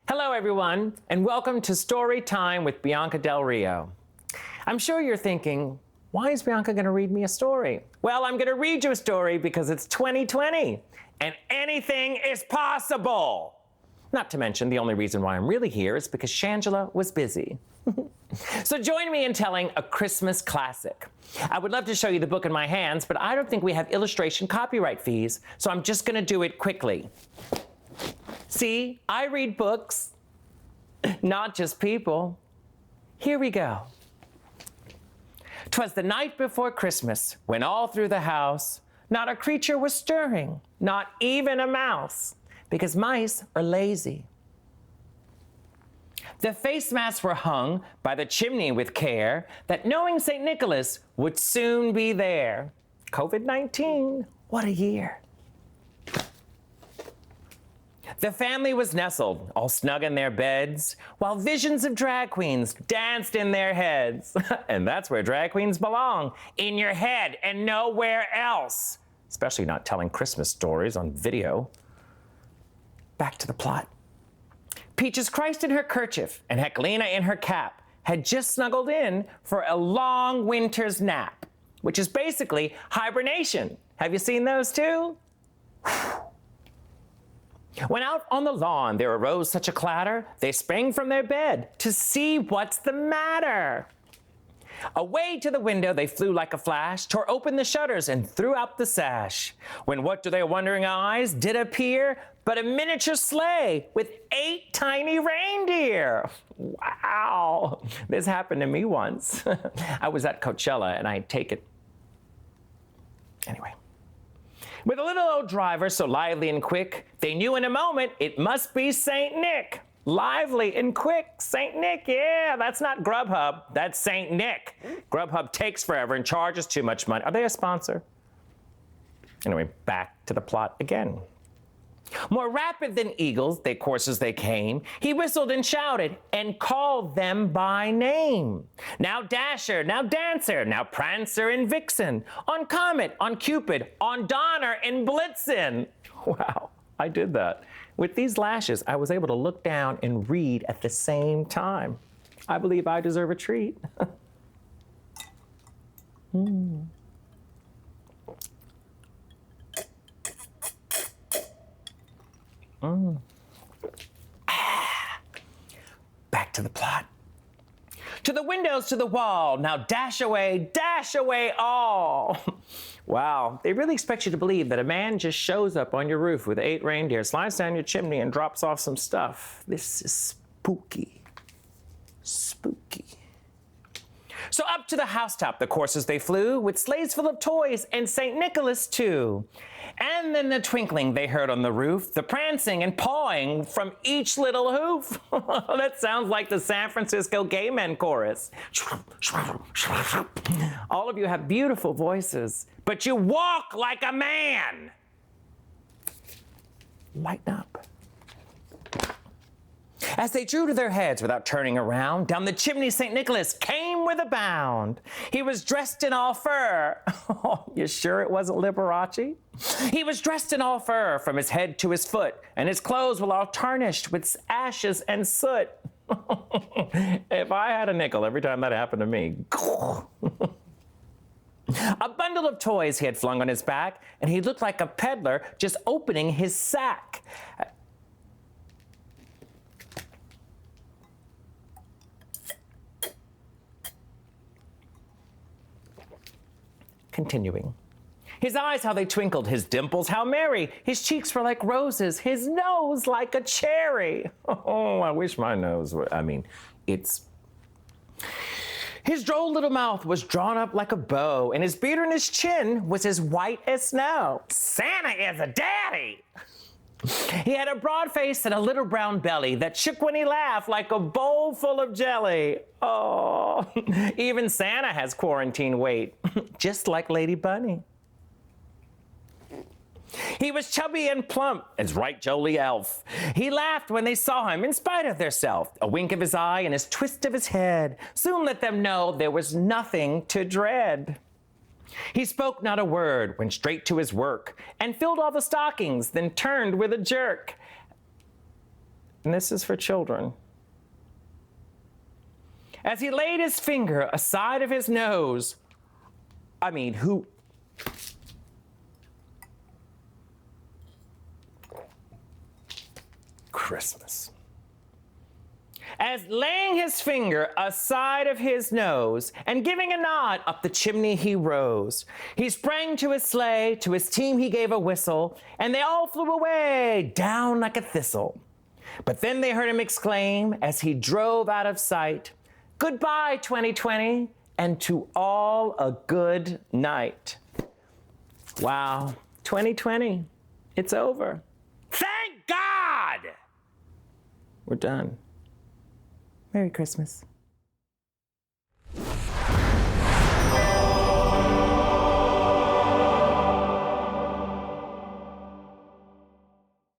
Hello, everyone, and welcome to Story Time with Bianca Del Rio. I'm sure you're thinking, why is Bianca going to read me a story? Well, I'm going to read you a story because it's 2020, and anything is possible. Not to mention, the only reason why I'm really here is because Shangela was busy. So join me in telling a Christmas classic. I would love to show you the book in my hands, but I don't think we have illustration copyright fees, so I'm just going to do it quickly. See, I read books, not just people. Here we go. 'Twas the night before Christmas, when all through the house, not a creature was stirring, not even a mouse, because mice are lazy. The face masks were hung by the chimney with care, that knowing St. Nicholas would soon be there. COVID-19, what a year. The family was nestled, all snug in their beds, while visions of drag queens danced in their heads. And that's where drag queens belong, in your head and nowhere else. Especially not telling Christmas stories on video. Back to the plot. Peaches Christ in her kerchief and Heckelina in her cap had just snuggled in for a long winter's nap, which is basically hibernation. Have you seen those too? When out on the lawn there arose such a clatter, they sprang from their bed to see what's the matter. Away to the window they flew like a flash, tore open the shutters and threw out the sash. When what to their wondering eyes did appear but a miniature sleigh with 8 tiny reindeer. Wow, this happened to me once. I was at Coachella and I'd take it. Anyway. With a little old driver so lively and quick, they knew in a moment it must be St. Nick. Lively and quick, St. Nick, yeah, that's not Grubhub, that's St. Nick. Grubhub takes forever and charges too much money. Are they a sponsor? Anyway, back to the plot again. More rapid than eagles, they coursers they came. He whistled and shouted and called them by name. Now Dasher, now Dancer, now Prancer and Vixen. On Comet, on Cupid, on Donner and Blitzen. Wow, I did that. With these lashes, I was able to look down and read at the same time. I believe I deserve a treat. Back to the plot. To the windows, to the wall, now dash away all. Wow, they really expect you to believe that a man just shows up on your roof with 8 reindeer, slides down your chimney and drops off some stuff. This is spooky. Spooky. So up to the housetop the coursers they flew, with sleighs full of toys and St. Nicholas too. And then the twinkling they heard on the roof, the prancing and pawing from each little hoof. That sounds like the San Francisco gay men chorus. All of you have beautiful voices, but you walk like a man. Lighten up. As they drew to their heads without turning around, down the chimney St. Nicholas came with a bound. He was dressed in all fur. Oh, you sure it wasn't Liberace? He was dressed in all fur from his head to his foot, and his clothes were all tarnished with ashes and soot. If I had a nickel every time that happened to me. A bundle of toys he had flung on his back, and he looked like a peddler just opening his sack. Continuing. His eyes, how they twinkled, his dimples, how merry. His cheeks were like roses, his nose like a cherry. Oh, I wish my nose were, His droll little mouth was drawn up like a bow, and his beard and his chin was as white as snow. Santa is a daddy! He had a broad face and a little brown belly that shook when he laughed like a bowl full of jelly. Oh, even Santa has quarantine weight, just like Lady Bunny. He was chubby and plump, as right jolly elf. He laughed when they saw him in spite of theirself. A wink of his eye and his twist of his head soon let them know there was nothing to dread. He spoke not a word, went straight to his work, and filled all the stockings, then turned with a jerk. And this is for children. As he laid his finger aside of his nose, who? Christmas. As laying his finger aside of his nose and giving a nod up the chimney he rose, he sprang to his sleigh, to his team he gave a whistle, and they all flew away down like a thistle. But then they heard him exclaim as he drove out of sight, "Goodbye, 2020, and to all a good night." Wow, 2020, it's over. Thank God! We're done. Merry Christmas.